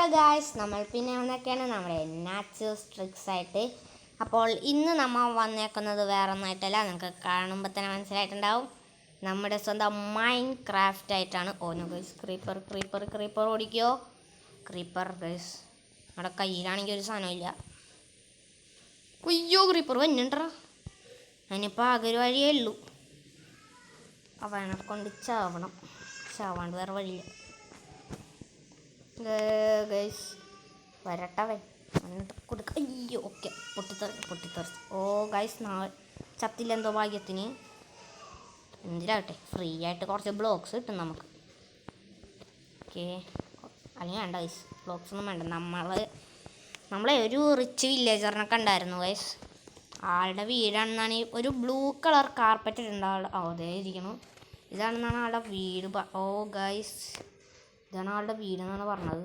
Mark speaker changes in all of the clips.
Speaker 1: Hello guys, നമ്മൾ പിന്നെ വന്നൊക്കെയാണ് നമ്മുടെ നാച്ചുറൽ ട്രിക്സ് ആയിട്ട്. അപ്പോൾ ഇന്ന് നമ്മൾ വന്നേക്കുന്നത് വേറെ ഒന്നായിട്ടല്ല, നിങ്ങൾക്ക് കാണുമ്പോൾ തന്നെ മനസ്സിലായിട്ടുണ്ടാവും. നമ്മുടെ സ്വന്തം മൈൻഡ് ക്രാഫ്റ്റ് ആയിട്ടാണ്. ഓനോ ഗൈസ്, ക്രീപ്പർ ക്രീപ്പർ ക്രീപ്പർ ഓടിക്കോ. ക്രീപ്പർ ഗൈസ്, നമ്മുടെ കയ്യിലാണെങ്കിൽ ഒരു സാധനമില്ല. കുയ്യോ, ക്രീപ്പർ വന്നിട്ടാ. അതിനിപ്പോൾ ആകെ ഒരു വഴിയേ ഉള്ളൂ, അവനെ കൊണ്ട് ചാവാണ്ട് വേറെ വഴിയില്ല. ഗൈസ് വരട്ടവൻ കൊടുക്ക. അയ്യോ, ഓക്കെ, പൊട്ടിത്തെറിച്ച്. ഓ ഗൈസ്, ചത്തില്ലെന്തോ ഭാഗ്യത്തിന്. എന്തിലാകട്ടെ, ഫ്രീ ആയിട്ട് കുറച്ച് ബ്ലോക്സ് കിട്ടും നമുക്ക്. ഓക്കെ, അല്ലെങ്കിൽ വേണ്ട ഗൈസ്, ബ്ലോക്സ് ഒന്നും വേണ്ട. നമ്മളെ ഒരു റിച്ച് വില്ലേജറിനെ കണ്ടായിരുന്നു ഗൈസ്. ആളുടെ വീടാണെന്നാണ് ഒരു ബ്ലൂ കളർ കാർപ്പറ്റ് ഇട്ടുണ്ട്. അതേ ഇരിക്കണം. ഇതാണെന്നാണ് ആളുടെ വീട്. ഓ ഗൈസ്, ഇതാണ് ആളുടെ വീടെന്നാണ് പറഞ്ഞത്.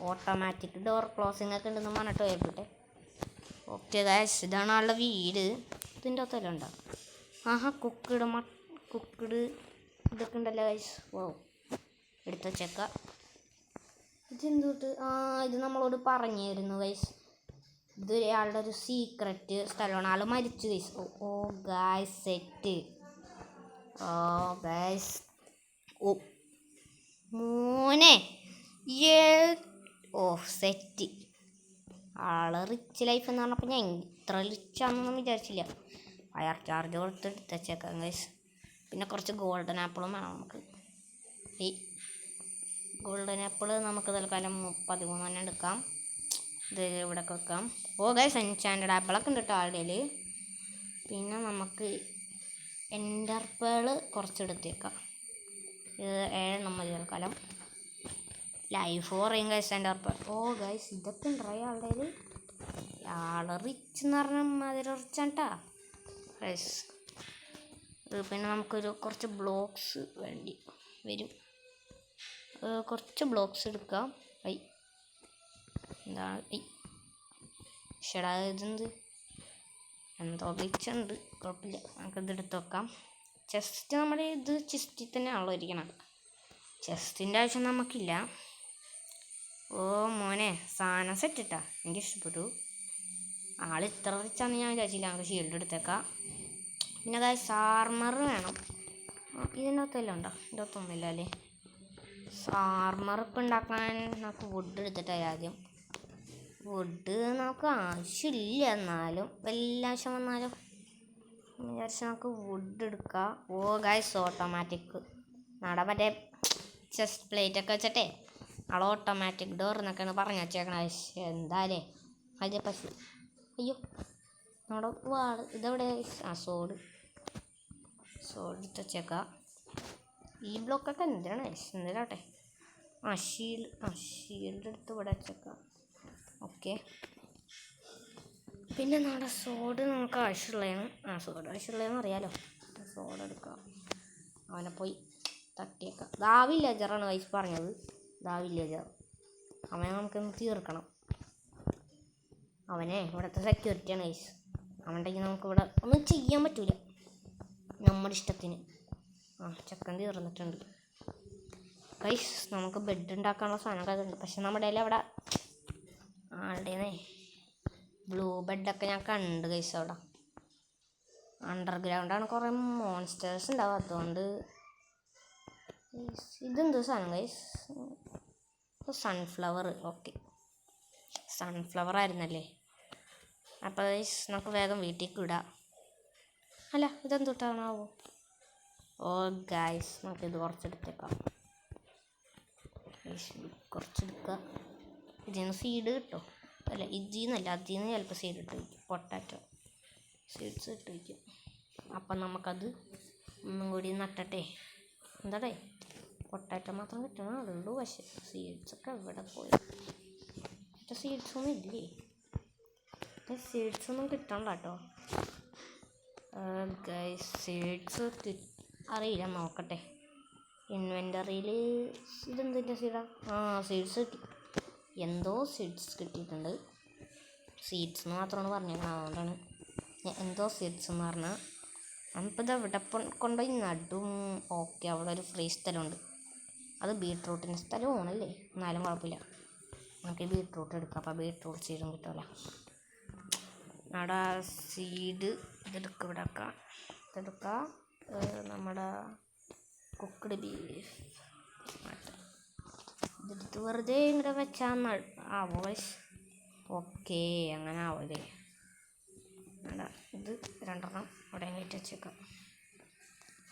Speaker 1: ഓട്ടോമാറ്റിക് ഡോർ ക്ലോസിംഗ് ഒക്കെ ഉണ്ടെന്ന് പറഞ്ഞിട്ട് പോയിട്ടെ. ഓക്കെ ഗൈസ്, ഇതാണ് ആളുടെ വീട്. ഇതിൻ്റെ അകത്തെല്ലാം ഉണ്ടാവും. ആഹാ, കുക്കിഡ് ഇതൊക്കെ ഉണ്ടല്ലോ ഗൈസ്. ഓ, എടുത്ത് വെച്ചേക്ക. ഇതെന്തോട്ട്? ഇത് നമ്മളോട് പറഞ്ഞു തരുന്നു ഗൈസ്. ഇത് ആളുടെ ഒരു സീക്രട്ട് സ്ഥലമാണ്. ആൾ മരിച്ചു ഗൈസ്. ഓ ഗൈസ്, സെറ്റ്. ഓ ഗൈസ്, ഓ മോനെ, ഓ സെറ്റ്. ആള് റിച്ച് ലൈഫ് എന്ന് പറഞ്ഞപ്പോൾ ഞാൻ ഇത്ര റിച്ചാണെന്നൊന്നും വിചാരിച്ചില്ല. ഫയർ ചാർജ് കൊടുത്ത് എടുത്തേച്ചേക്കാം ഗൈസ്. പിന്നെ കുറച്ച് ഗോൾഡൻ ആപ്പിളും വേണം നമുക്ക്. ഈ ഗോൾഡൻ ആപ്പിൾ നമുക്ക് തൽക്കാലം 13 എടുക്കാം. ഇത് ഇവിടെ വെക്കാം. ഓ ഗൈസ്, എൻചാൻറ്റഡ് ആപ്പിളൊക്കെ ഉണ്ട് കേട്ടോ ആളുടെ. പിന്നെ നമുക്ക് എൻഡർ പേൾ കുറച്ചെടുത്തേക്കാം. ഇത് 7 മതി തൽക്കാലം. ലൈഫ് കുറയും ഗൈസ്. എൻഡർ പേൾ. ഓ ഗൈസ്, ഇതൊക്കെ ഉണ്ടോ ആളുടെ? ആള് റിച്ച് എന്ന് പറഞ്ഞാൽ മധുര റിച്ചാണ് കേട്ടോ ഗൈസ്. പിന്നെ നമുക്കൊരു കുറച്ച് ബ്ലോക്സ് വേണ്ടി വരും. കുറച്ച് ബ്ലോക്സ് എടുക്കാം. എന്താണ് ഷെടാ, ഇതെന്ത് എന്തോ ഗ്ലിച്ചുണ്ട്, കുഴപ്പമില്ല. നമുക്കിത് എടുത്ത് വെക്കാം. ചെസ്റ്റ് നമ്മുടെ ഇത് ചെസ്റ്റിൽ തന്നെയാണല്ലോ ഇരിക്കണം. ചെസ്റ്റിൻ്റെ ആവശ്യം നമുക്കില്ല. ഓ മോനെ, സാധനം സെറ്റ് ഇട്ടാ, എനിക്ക് ഇഷ്ടപ്പെട്ടു. ആൾ ഇത്ര റിച്ചാന്ന് ഞാൻ വിചാരിച്ചില്ല. നമുക്ക് ഷീൽഡ് എടുത്തേക്കാം. പിന്നെ ഗൈസ്, ആർമർ വേണം. ഇതിനകത്തെല്ലാം ഉണ്ടോ? ഇതിനകത്തൊന്നുമില്ല അല്ലേ. ആർമർ ഇപ്പം ഉണ്ടാക്കാൻ നമുക്ക് വുഡ് എടുത്തിട്ടായി ആദ്യം. വുഡ് നമുക്ക് ആവശ്യമില്ല, എന്നാലും വലിയ ആവശ്യം വന്നാലും വിചാരിച്ചാൽ നമുക്ക് വുഡ് എടുക്കാം. ഓ ഗൈസ്, ഓട്ടോമാറ്റിക് മറ്റേ ചെസ്റ്റ് പ്ലേറ്റ് ഒക്കെ വെച്ചിട്ടേ ആൾ ഓട്ടോമാറ്റിക് ഡോർ എന്നൊക്കെയാണ് പറഞ്ഞു വെച്ചേക്കണ. എന്തായാലേ അതിൻ്റെ പശു. അയ്യോ, നമ്മുടെ ഇതെവിടെ? സോഡ് എടുത്ത് വെച്ചേക്കാം. ഈ ബ്ലോക്കൊക്കെ എന്തിനാണ് എന്തിനാട്ടെ. ഷീൽഡ് എടുത്ത് ഇവിടെ വെച്ചേക്കാം. ഓക്കെ, പിന്നെ നമ്മുടെ സോഡ് നമുക്ക് ആവശ്യമുള്ളതാണ്. സോഡ് ആവശ്യമുള്ളതെന്ന് അറിയാലോ. സോഡ് എടുക്കാം. അവനെ പോയി തട്ടിയേക്കാം. ദാ വില്ലേജറാണ് വൈസ് പറഞ്ഞത്. ദാ വില്ലേജർ. അവനെ നമുക്കൊന്ന് തീർക്കണം. അവനെ ഇവിടുത്തെ സെക്യൂരിറ്റിയാണ് വൈസ്. അവനുണ്ടെങ്കിൽ നമുക്കിവിടെ ഒന്നും ചെയ്യാൻ പറ്റൂല നമ്മുടെ ഇഷ്ടത്തിന്. ചെക്കൻ തീർന്നിട്ടുണ്ട് വൈസ്. നമുക്ക് ബെഡ് ഉണ്ടാക്കാനുള്ള സാധനമൊക്കെ ഉണ്ട്. പക്ഷെ നമ്മുടെ കയ്യിൽ അവിടെ ആളുടെ ബ്ലൂ ബെഡൊക്കെ ഞാൻ കണ്ട് ഗൈസ്. അവിടെ അണ്ടർഗ്രൗണ്ടാണ്, കുറേ മോൺസ്റ്റേഴ്സ് ഉണ്ടാവും. അതുകൊണ്ട് ഇതെന്ത് സാധനം ഗൈസ്? സൺഫ്ലവർ. ഓക്കെ, സൺഫ്ലവർ ആയിരുന്നല്ലേ. അപ്പോൾ ഗൈസ്, നമുക്ക് വേഗം വീട്ടിലേക്ക് വിടാം. അല്ല, ഇതെന്തൊട്ടാണാവോ? ഓ ഗൈസ്, നമുക്കിത് കുറച്ചെടുത്തേക്കാം. കുറച്ചെടുക്കുക. ഇതിൽ നിന്ന് സീഡ് കിട്ടും. അല്ല, ഇതിൽ നിന്ന് ചിലപ്പോൾ സീഡ് ഇട്ട് വയ്ക്കും. പൊട്ടാറ്റോ സീഡ്സ് ഇട്ട് വയ്ക്കും. അപ്പം നമുക്കത് ഒന്നും കൂടി നട്ടട്ടെ. എന്താടേ, പൊട്ടാറ്റോ മാത്രം കിട്ടണുള്ളൂ. പക്ഷേ സീഡ്സൊക്കെ എവിടെ പോയി? മറ്റേ സീഡ്സൊന്നും ഇല്ലേ? സീഡ്സൊന്നും കിട്ടണ്ട കേട്ടോ ഗൈസ്. സീഡ്സ് അറിയില്ല, നോക്കട്ടെ. ഇൻവെൻ്ററിയിൽ ഇതെന്തിൻ്റെ സീഡാണ്? സീഡ്സ് കിട്ടി. എന്തോ സീഡ്സ് കിട്ടിയിട്ടുണ്ട്. സീഡ്സ് എന്ന് മാത്രമാണ് പറഞ്ഞേക്കണം. അതുകൊണ്ടാണ് എന്തോ സീഡ്സ് എന്ന് പറഞ്ഞാൽ. നമുക്കിത് എവിടെ കൊണ്ടുപോയി നടും? ഓക്കെ, അവിടെ ഒരു ഫ്രീ സ്ഥലമുണ്ട്. അത് ബീട്രൂട്ടിൻ്റെ സ്ഥലമാണല്ലേ, എന്നാലും കുഴപ്പമില്ല. നമുക്ക് ബീട്രൂട്ട് എടുക്കാം. അപ്പോൾ ബീട്രൂട്ട് സീഡും കിട്ടുമല്ലോ. നമ്മുടെ സീഡ് ഇതെടുക്കുക, ഇവിടെ വെക്കാം. ഇതെടുക്കുക, നമ്മുടെ കുക്ക്ഡ് ബീഫ് ഇതെടുത്ത് വെറുതെ ഇങ്ങനെ വെച്ചാൽ വോയിസ് ഓക്കെ അങ്ങനെ ആവല്ലേ. വേണ്ട, ഇത് 2 അവിടെ കയറ്റി വെച്ചേക്കാം.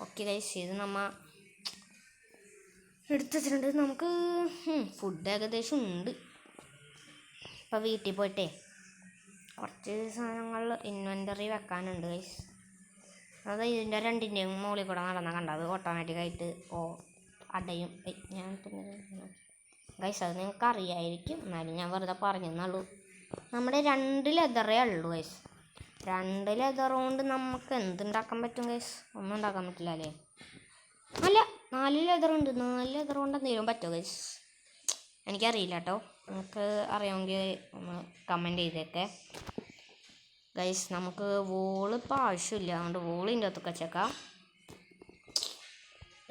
Speaker 1: ഓക്കെ ഗൈസ്, ഇത് നമ്മൾ എടുത്ത് വെച്ചിട്ടുണ്ട്. നമുക്ക് ഫുഡ് ഏകദേശം ഉണ്ട്. ഇപ്പോൾ വീട്ടിൽ പോയിട്ടേ കുറച്ച് സാധനങ്ങൾ ഇൻവെൻ്ററി വെക്കാനുണ്ട് ഗൈസ്. അത് ഇതിൻ്റെ 2ൻ്റെയും മുകളിൽ കൂടെ നടന്നാൽ കണ്ടത് ഓട്ടോമാറ്റിക്കായിട്ട് അടയും. ഞാൻ ഗൈസ് അത് നിങ്ങൾക്ക് അറിയായിരിക്കും, എന്നാലും ഞാൻ വെറുതെ പറഞ്ഞെന്നുള്ളൂ. നമ്മുടെ 2 ലെതറേ ഉള്ളൂ ഗൈസ്. 2 ലെതർ കൊണ്ട് നമുക്ക് എന്തുണ്ടാക്കാൻ പറ്റും ഗൈസ്? ഒന്നും ഉണ്ടാക്കാൻ പറ്റില്ല അല്ലേ? അല്ല, 4 ലെതർ ഉണ്ട്. 4 ലെതർ കൊണ്ട് എന്തെങ്കിലും പറ്റുമോ ഗൈസ്? എനിക്കറിയില്ല കേട്ടോ. നിങ്ങൾക്ക് അറിയാമെങ്കിൽ ഒന്ന് കമൻറ്റ് ചെയ്തേക്കെ ഗൈസ്. നമുക്ക് വോള് ഇപ്പോൾ ആവശ്യമില്ല, അതുകൊണ്ട് വോളിൻ്റെ അകത്തൊക്കെ വെച്ചേക്കാം.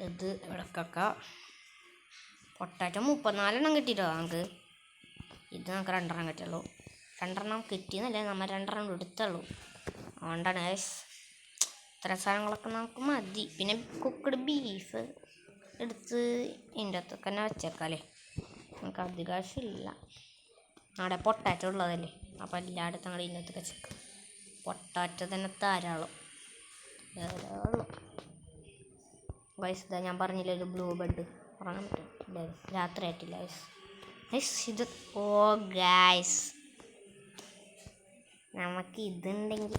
Speaker 1: ഇത് ഇവിടെ വെക്കാം. പൊട്ടാറ്റോ 34 കിട്ടിയിട്ടോ നമുക്ക്. ഇത് നമുക്ക് 2 കിട്ടിയുള്ളൂ. 2 കിട്ടിയെന്നല്ലേ, നമ്മൾ 2 എടുത്തുള്ളൂ. അതുകൊണ്ടാണ് ഗൈസ്. ഇത്ര സാധനങ്ങളൊക്കെ നമുക്ക് മതി. പിന്നെ കുക്ക്ഡ് ബീഫ് എടുത്ത് ഇതിൻ്റെ അകത്തൊക്കെ തന്നെ വെച്ചേക്കാം അല്ലേ. നമുക്ക് അധികം ആവശ്യമില്ല. അവിടെ പൊട്ടാറ്റോ ഉള്ളതല്ലേ, അപ്പോൾ എല്ലായിടത്തും ഞങ്ങൾ ഇതിൻ്റെ അകത്തൊക്കെ വെച്ചേക്കാം. പൊട്ടാറ്റോ തന്നെ ധാരാളം ഗൈസ്. ഇതാ ഞാൻ പറഞ്ഞില്ലേ ഒരു ബ്ലൂ ബെഡ് ഉറങ്ങാൻ പറ്റും. ഇല്ലേ, രാത്രി ആയിട്ടില്ല ഗൈസ്. ഇത് ഗൈസ് നമുക്ക് ഇതുണ്ടെങ്കിൽ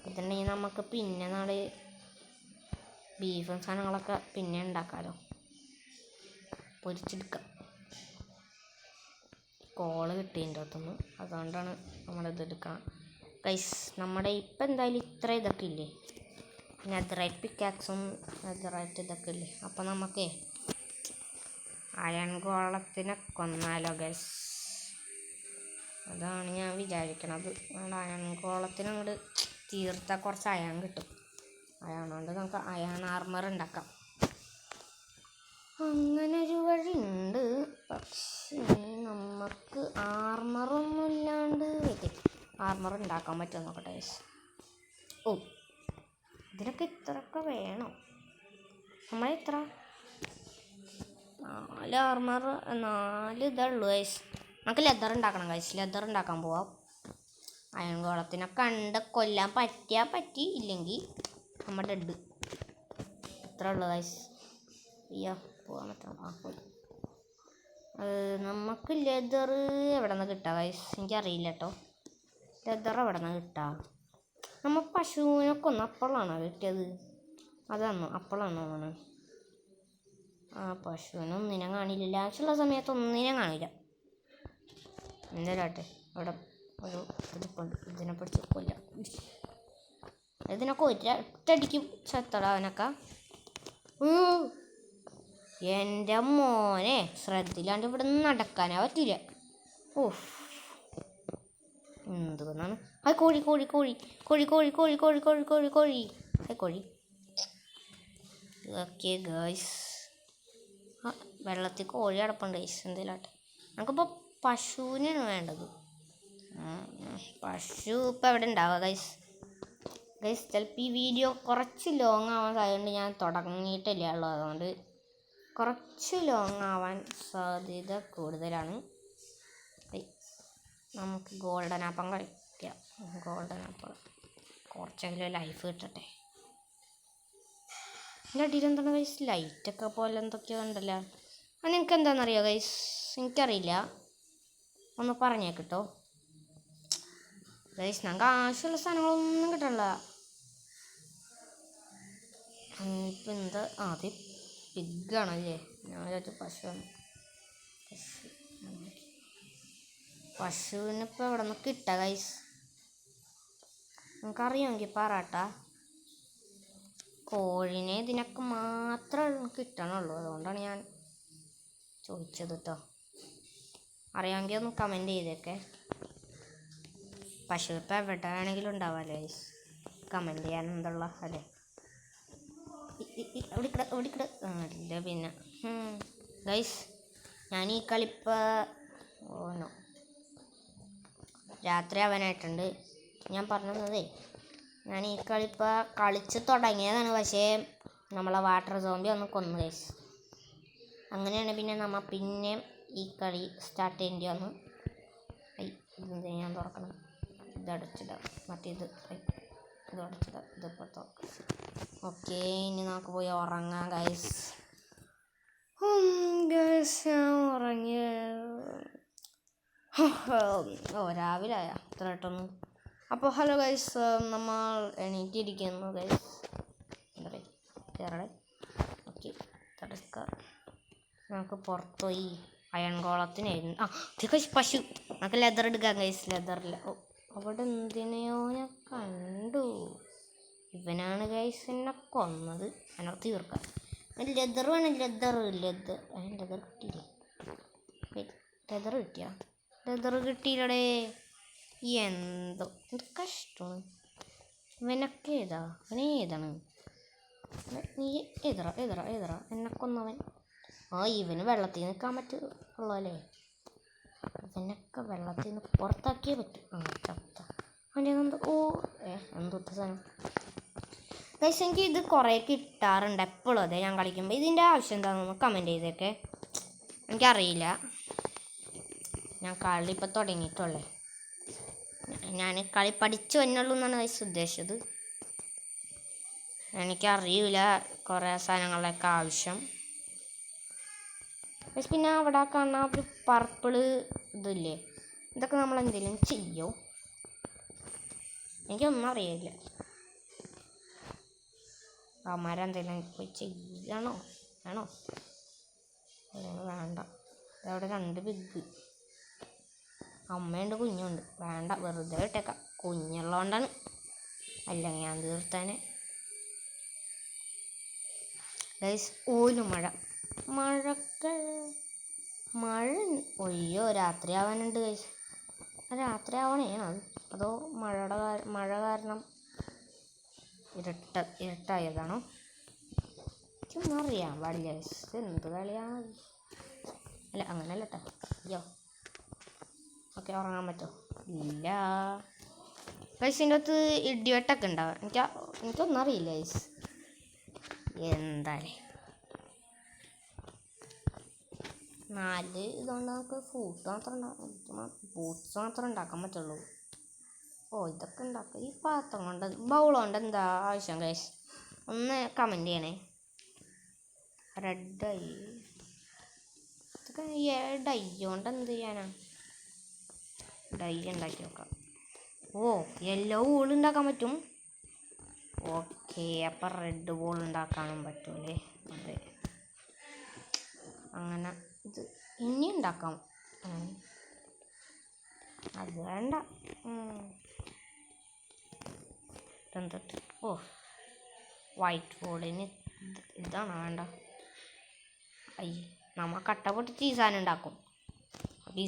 Speaker 1: ഇതുണ്ടെങ്കിൽ നമുക്ക് പിന്നെ നാളെ ബീഫും സാധനങ്ങളൊക്കെ പിന്നെ ഉണ്ടാക്കാമല്ലോ, പൊരിച്ചെടുക്കാം. കോള് കിട്ടിയതിൻ്റെ അകത്തുനിന്ന്, അതുകൊണ്ടാണ് നമ്മളിത് എടുക്കണം ഗൈസ്. നമ്മുടെ ഇപ്പം എന്തായാലും ഇത്ര ഇതൊക്കെ ഇല്ലേ, നെതറൈറ്റ് പിക്കാക്സും നെതറൈറ്റ് ഇതൊക്കെ ഇല്ലേ. അപ്പം നമുക്ക് അയൺ ഗോളത്തിനെ കൊന്നാലോ ഗൈസ്. അതാണ് ഞാൻ വിചാരിക്കണത്. നമ്മുടെ അയൺ ഗോളത്തിന് അങ്ങോട്ട് തീർത്താൽ കുറച്ച് അയൺ കിട്ടും. അയൺ കൊണ്ട് നമുക്ക് അയൺ ആർമർ ഉണ്ടാക്കാം. അങ്ങനെ ഒരു വഴി ഉണ്ട്. പക്ഷേ നമുക്ക് ആർമറൊന്നും ഇല്ലാണ്ട് ആർമർ ഉണ്ടാക്കാൻ പറ്റുമോ നോക്കട്ടെ ഗൈസ്. ഇതിനൊക്കെ ഇത്രയൊക്കെ വേണം. നമ്മളെത്ര 4 ആർമർ 4 ഇതുള്ളൂ ഗൈസ്. നമുക്ക് ലെതർ ഉണ്ടാക്കണം ഗൈസ്. ലെതർ ഉണ്ടാക്കാൻ പോവാം. അയൺ ഗോളത്തിനെ കണ്ട് കൊല്ലാൻ പറ്റിയാൽ പറ്റി, ഇല്ലെങ്കിൽ നമ്മൾ ഡെഡ്. ഇത്ര ഉള്ളു ഗൈസ്. അയ്യോ പോകാൻ പറ്റണം. പോയി. നമുക്ക് ലെതർ എവിടെ നിന്ന് കിട്ടാം ഗൈസ്? എനിക്കറിയില്ല കേട്ടോ. ലെതർ എവിടെ നിന്ന് കിട്ടാം? നമ്മൾ പശുവിനെ കൊന്ന അപ്പോഴാണോ കിട്ടിയത്? അതാണോ അപ്പോഴാണോ തോന്നുന്നത്? പശുവിനെ ഒന്നിനെ കാണില്ല. ആവശ്യമുള്ള സമയത്ത് ഒന്നിനെ കാണില്ല. എന്തായാലും അവിടെ ഒരു ഇതിപ്പുണ്ട്. ഇതിനെ പിടിച്ച് കൊല്ലാം. ഇതിനൊക്കെ ഒറ്റടിക്കും ചത്തടാ അവനൊക്കെ. എൻ്റെ മോനെ ശ്രദ്ധയില്ലാണ്ട് ഇവിടെ നിന്ന് നടക്കാനാ പറ്റില്ല. എന്തുകൊണ്ടാണ് അത്? കോഴി കോഴി കോഴി കോഴി കോഴി കോഴി കോഴി കോഴി കോഴി കോഴി കോഴി. ഓക്കെ ഗൈസ്, വെള്ളത്തിൽ കോഴി അടപ്പുണ്ട് ഗൈസ്. എന്തെങ്കിലും നമുക്കിപ്പോൾ പശുവിനാണ് വേണ്ടത്. പശു ഇപ്പം എവിടെ ഉണ്ടാവുക ഗൈസ്? ചിലപ്പോൾ ഈ വീഡിയോ കുറച്ച് ലോങ് ആവാൻ സാധ്യതയുണ്ട്. ഞാൻ തുടങ്ങിയിട്ടില്ല ഉള്ളൂ, അതുകൊണ്ട് കുറച്ച് ലോങ് ആവാൻ സാധ്യത കൂടുതലാണ്. നമുക്ക് ഗോൾഡൻ ആപ്പം കളിക്കാം. ഗോൾഡൻ ആപ്പിൾ കുറച്ചെങ്കിലും ലൈഫ് കിട്ടട്ടെ. എൻ്റെ അടിയിൽ എന്താണ് ഗൈസ്? ലൈറ്റൊക്കെ പോലെ എന്തൊക്കെയോ ഉണ്ടല്ലോ. അത് നിങ്ങൾക്ക് എന്താണെന്നറിയോ ഗൈസ്? എനിക്കറിയില്ല, ഒന്ന് പറഞ്ഞേക്കിട്ടോ ഗൈസ്. ഞങ്ങൾക്ക് ആവശ്യമുള്ള സാധനങ്ങളൊന്നും കിട്ടണില്ല. ഇപ്പം എന്താ അത് പിഗാണല്ലേ? ഞാൻ വിചാരിച്ചു പശുവാണ്. പശുവിനിപ്പോൾ എവിടെ നിന്ന് കിട്ടുക ഗൈസ്? നിങ്ങൾക്കറിയാമെങ്കിൽ പറട്ടാ. കോഴിനെ ഇതിനൊക്കെ മാത്രമേ കിട്ടണുള്ളൂ, അതുകൊണ്ടാണ് ഞാൻ ചോദിച്ചത് കേട്ടോ. അറിയാമെങ്കിൽ ഒന്ന് കമൻറ്റ് ചെയ്തേക്കെ. പശു ഇപ്പം എവിടെ വേണമെങ്കിലും ഉണ്ടാവാമല്ലോ ഗൈസ്. കമൻറ്റ് ചെയ്യാൻ എന്തുള്ള അല്ലേ? ഓടിക്കട അല്ല പിന്നെ ഗൈസ് ഞാൻ ഈ കളിപ്പ ഓനോ രാത്രി ആവാനായിട്ടുണ്ട്. ഞാൻ പറഞ്ഞതേ ഞാൻ ഈ കളിപ്പ കളിച്ച് തുടങ്ങിയതാണ്, പക്ഷേ നമ്മളെ വാട്ടർ സോംബി ഒന്ന് കൊന്നു ഗൈസ്. അങ്ങനെയാണ് പിന്നെ പിന്നെ ഈ കളി സ്റ്റാർട്ട് ചെയ്യേണ്ടി വന്നു. ഇതെന്താ ഞാൻ തുറക്കണം, ഇതടച്ചിടാം, മറ്റേത് ഇത് അടച്ചിടാം, ഇതിപ്പോൾ തുറക്കാം. ഓക്കെ, ഇനി നമുക്ക് പോയി ഉറങ്ങാം ഗൈസ്. ഗൈസ് ഞാൻ ഉറങ്ങിയ രാവിലെ ആയാ ഇത്ര പെട്ടെന്ന്. അപ്പോൾ ഹലോ ഗൈസ്, നമ്മൾ എണീറ്റിരിക്കുന്നു ഗൈസ്. എന്താ പറയുക കയറടെ. ഓക്കെ, തടസ്ക നമുക്ക് പുറത്തുപോയി അയൺകോളത്തിനായിരുന്നു. ഗൈസ് പശു, നമുക്ക് ലെതർ എടുക്കാം ഗൈസ്. ലെതറില്ല. അവിടെ എന്തിനെയോ ഞാൻ കണ്ടു. ഇവനാണ് ഗൈസ് എന്നെ കൊന്നത്. എന്നെ തീർക്കാം. ലെതർ വേണം, ലെതർ കിട്ടിയില്ലേ? ലെതർ കിട്ടിയാ? ലെതർ കിട്ടിയില്ലടേ. എന്തോ എന്ത് കഷ്ടമാണ്. ഇവനൊക്കെ ഏതാണ്? നീ എതിറ എന്നെ കൊന്നവൻ. ഇവന് വെള്ളത്തിൽ നിൽക്കാൻ പറ്റുള്ളൂ. ഇവനൊക്കെ വെള്ളത്തിൽ നിന്ന് പുറത്താക്കിയേ പറ്റും. ചത്ത അവൻ്റെ എന്തൊത്ത സാധനം ഗൈസ്. എനിക്ക് ഇത് കുറേ കിട്ടാറുണ്ട് എപ്പോഴും. അതെ ഞാൻ കളിക്കുമ്പോൾ. ഇതിൻ്റെ ആവശ്യം എന്താണെന്ന് കമൻറ്റ് ചെയ്തേക്കെ. എനിക്കറിയില്ല, ഞാൻ കളി ഇപ്പം തുടങ്ങിയിട്ടുള്ളേ. ഞാൻ കളി പഠിച്ചു വന്നുള്ളൂ എന്നാണ് ഗൈസ് ഉദ്ദേശിച്ചത്. എനിക്കറിയില്ല കുറേ സാധനങ്ങളുടെയൊക്കെ ആവശ്യം. പക്ഷെ പിന്നെ അവിടെ കാണുന്ന ഒരു പർപ്പിള് ഇതില്ലേ, ഇതൊക്കെ നമ്മൾ എന്തെങ്കിലും ചെയ്യോ? എനിക്കൊന്നും അറിയില്ല. എന്തെങ്കിലും പോയി ചെയ്യണോ? വേണോ? വേണ്ട. അവിടെ 2 പിഗ്, അമ്മയുണ്ട് കുഞ്ഞുണ്ട്. വേണ്ട, വെറുതെ ഇട്ടേക്കാം. കുഞ്ഞുള്ളതുകൊണ്ടാണ്, അല്ലെങ്കിൽ ഞാൻ തീർത്താനെ. ഗൈസ് മഴ ഒയ്യോ രാത്രി ആവാനുണ്ട് ഗൈസ്. രാത്രി ആവണേണോ അതോ മഴ കാരണം ഇരുട്ടായതാണോ? എനിക്കൊന്നും അറിയാൻ പാടില്ല ഗൈസ്. എന്ത് കളിയാണ്? അല്ല അങ്ങനെയല്ല കേട്ടോ. അയ്യോ ഓക്കെ, ഉറങ്ങാൻ പറ്റുമോ? ഇല്ല ഗൈസ്. ഇതിൻ്റെ അകത്ത് ഇടിവെട്ടൊക്കെ ഉണ്ടാവും. എനിക്കൊന്നും അറിയില്ല ഗൈസ്. എന്തായാലും 4 ഇതുകൊണ്ട് നമുക്ക് ബൂട്ട്സ് മാത്രം ഉണ്ടാക്കാൻ പറ്റുള്ളൂ. ഇതൊക്കെ ഉണ്ടാക്കുക. ഈ പാത്രം കൊണ്ട് ബൗൾ കൊണ്ട് എന്താ ആവശ്യം ഗൈസ്? ഒന്ന് കമൻറ്റ് ചെയ്യണേ. റെഡ് ഡൈ, ഇതൊക്കെ ഡൈ കൊണ്ട് എന്ത് ചെയ്യാനാ? ഡൈ ഉണ്ടാക്കി നോക്കാം. യെല്ലോ ബോൾ ഉണ്ടാക്കാൻ പറ്റും. ഓക്കെ, അപ്പം റെഡ് ബോൾ ഉണ്ടാക്കാനും പറ്റൂലേ? അതെ, അങ്ങനെ ഇത് ഇനി ഉണ്ടാക്കാം. അത് വേണ്ട. എന്തിട്ട് വൈറ്റ് ബോർഡിന് ഇതാണ് വേണ്ട. നമ്മൾ കട്ട പൊട്ടിച്ച് ഈ സാധനം ഉണ്ടാക്കും. ഈ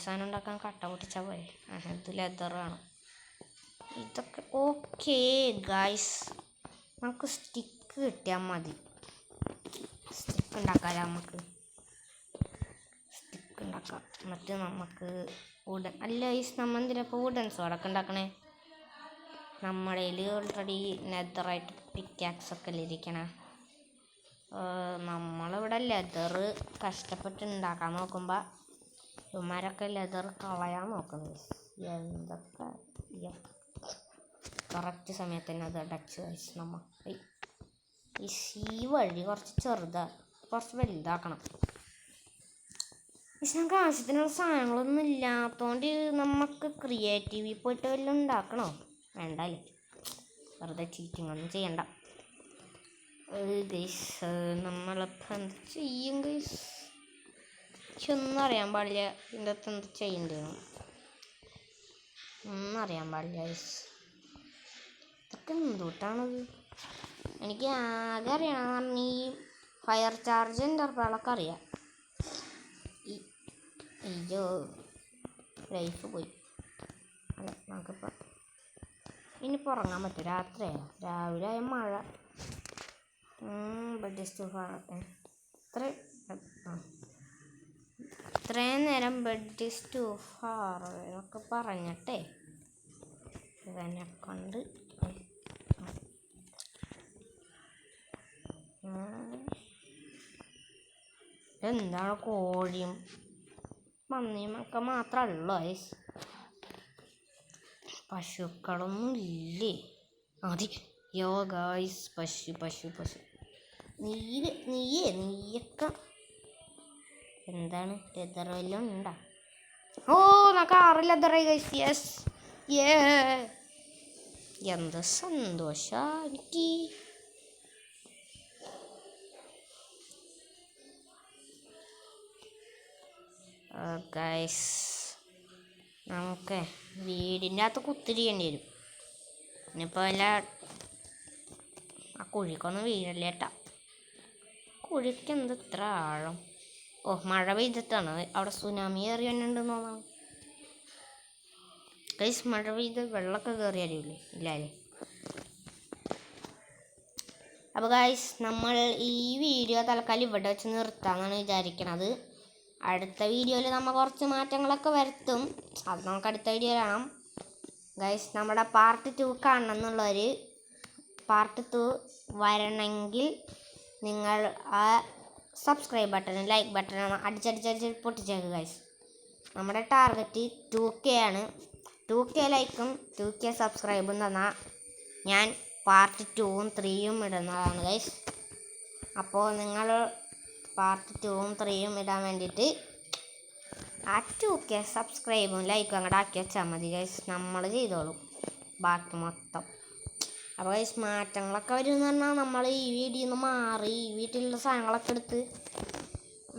Speaker 1: സാധനം ഉണ്ടാക്കാൻ കട്ട പൊട്ടിച്ചാൽ പോരെ. ഇത് ലെതർ വേണം. ഇതൊക്കെ ഓക്കെ ഗൈസ്. നമുക്ക് സ്റ്റിക്ക് കിട്ടിയാൽ മതി. സ്റ്റിക്ക് ഉണ്ടാക്കാമല്ലോ. നമുക്ക് സ്റ്റിക്ക് ഉണ്ടാക്കാം. എന്നിട്ട് നമുക്ക് നമ്മൾ എന്തിനപ്പോൾ വുഡൻ സോഡൊക്കെ ഉണ്ടാക്കണേ? നമ്മുടെ കയ്യിൽ ഓൾറെഡി നെതറായിട്ട് പിക്കാക്സൊക്കെ ഇരിക്കണേ. നമ്മളിവിടെ ലെതർ കഷ്ടപ്പെട്ട് ഉണ്ടാക്കാൻ നോക്കുമ്പോൾ ഇവന്മാരൊക്കെ ലെതർ കളയാൻ നോക്കുന്നത്. എന്തൊക്കെ കറക്റ്റ് സമയത്ത് തന്നെ അത് അടച്ച് കഴിച്ച് നമ്മൾ ഈ വഴി കുറച്ച് ചെറുതാണ്, കുറച്ച് വലുതാക്കണം. പക്ഷെ നമുക്ക് ആവശ്യത്തിനുള്ള സാധനങ്ങളൊന്നും ഇല്ലാത്തതുകൊണ്ട് നമുക്ക് ക്രിയേറ്റീവിൽ പോയിട്ട് വല്ലതും ഉണ്ടാക്കണോ? വേണ്ടല്ലേ, വെറുതെ ചീറ്റിംഗ് ഒന്നും ചെയ്യണ്ട ഗൈസ്. നമ്മളിപ്പോൾ എന്ത് ചെയ്യും ഗൈസ്? ഒന്നും അറിയാൻ പാടില്ല. ഇതിൻ്റെ അകത്ത് എന്ത് ചെയ്യേണ്ടതെന്ന് ഒന്നും അറിയാൻ പാടില്ല ഗൈസ്. ഇതൊക്കെ എന്തുകൊണ്ടാണത്? എനിക്ക് ആകെ അറിയണമെന്ന് പറഞ്ഞാൽ ഈ ഫയർ ചാർജ് ഇൻ്റർവെലൊക്കെ അറിയാം. അയ്യോ ലൈഫ് പോയി. അല്ല, നമുക്കിപ്പോൾ ഇനിയിപ്പോൾ ഉറങ്ങാൻ പറ്റും. രാത്രിയായോ? രാവിലെ ആയ മഴ. ഇത്രയും നേരം ബെഡ് ടു ഹാർവെയറൊക്കെ പറഞ്ഞിട്ടേ ഇവനെ കൊണ്ട് എന്താണ് കോഴിയും പന്നിയും ഒക്കെ മാത്രമല്ലോ പശുക്കളൊന്നും ഇല്ലേ? യോ ഗായ്സ് പശു നീയൊക്കെ എന്താണ് ലെതർ വല്ലതും ഉണ്ടാ? ഓ നമുക്ക് 6 ലെതറായി ഗൈസ്. യെസ് എന്ത് സന്തോഷാ എനിക്ക്. ഗൈസ് നമുക്ക് വീടിൻ്റെ അകത്ത് കുത്തിരിക്കേണ്ടി വരും. ഇനിയിപ്പോൾ വല്ല ആ കുഴിക്കൊന്നും വീഴല്ലേട്ടാ. കുഴിക്ക് എന്ത് ഇത്ര ആഴം? ഓ മഴ പെയ്തിട്ടാണ് അവിടെ സുനാമി കയറി വന്നിട്ടുണ്ടെന്ന് തോന്നുന്നു ഗൈസ്. മഴ പെയ്ത് വെള്ളമൊക്കെ കയറി അറിയില്ലേ? ഇല്ലല്ലേ. അപ്പോൾ ഗൈസ് നമ്മൾ ഈ വീഡിയോ തൽക്കാലം ഇവിടെ വെച്ച് നിർത്താമെന്നാണ് വിചാരിക്കണത്. അടുത്ത വീഡിയോയിൽ നമ്മൾ കുറച്ച് മാറ്റങ്ങളൊക്കെ വരുത്തും. അത് നമുക്ക് അടുത്ത വീഡിയോ കാണാം ഗൈസ്. നമ്മുടെ പാർട്ട് 2 കാണണം എന്നുള്ളവർ പാർട്ട് 2 വരണമെങ്കിൽ നിങ്ങൾ ആ സബ്സ്ക്രൈബ് ബട്ടൺ ലൈക്ക് ബട്ടൺ അടിച്ചടിച്ചടിച്ച് പൊട്ടിച്ചേക്കുക ഗൈസ്. നമ്മുടെ ടാർഗറ്റ് 2K ആണ്. 2K ലൈക്കും 2K സബ്സ്ക്രൈബും തന്നാൽ ഞാൻ പാർട്ട് 2ഉം 3ഉം ഇടുന്നതാണ് ഗൈസ്. അപ്പോൾ നിങ്ങൾ പാർട്ട് 2ഉം 3ഉം ഇടാൻ വേണ്ടിയിട്ട് ആ 2K സബ്സ്ക്രൈബും ലൈക്കും അങ്ങോട്ട് ആക്കി വെച്ചാൽ മതി ഗൈസ്. നമ്മൾ ചെയ്തോളും ബാക്കി മൊത്തം. അപ്പോൾ ഗൈസ് മാറ്റങ്ങളൊക്കെ വരുമെന്ന് പറഞ്ഞാൽ നമ്മൾ ഈ വീടിൽ നിന്ന് മാറി ഈ വീട്ടിലുള്ള സാധനങ്ങളൊക്കെ എടുത്ത്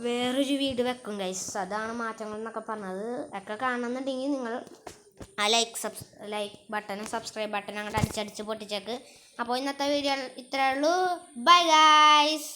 Speaker 1: വേറൊരു വീട് വെക്കും ഗൈസ്. അതാണ് മാറ്റങ്ങൾ എന്നൊക്കെ പറഞ്ഞത്. ഒക്കെ കാണുന്നുണ്ടെങ്കിൽ നിങ്ങൾ ആ ലൈക്ക് ബട്ടനും സബ്സ്ക്രൈബ് ബട്ടനും അങ്ങോട്ട് അടിച്ചടിച്ച് പൊട്ടിച്ചേക്ക്. അപ്പോൾ ഇന്നത്തെ വീഡിയോ ഇത്രയേ ഉള്ളൂ. Bye guys.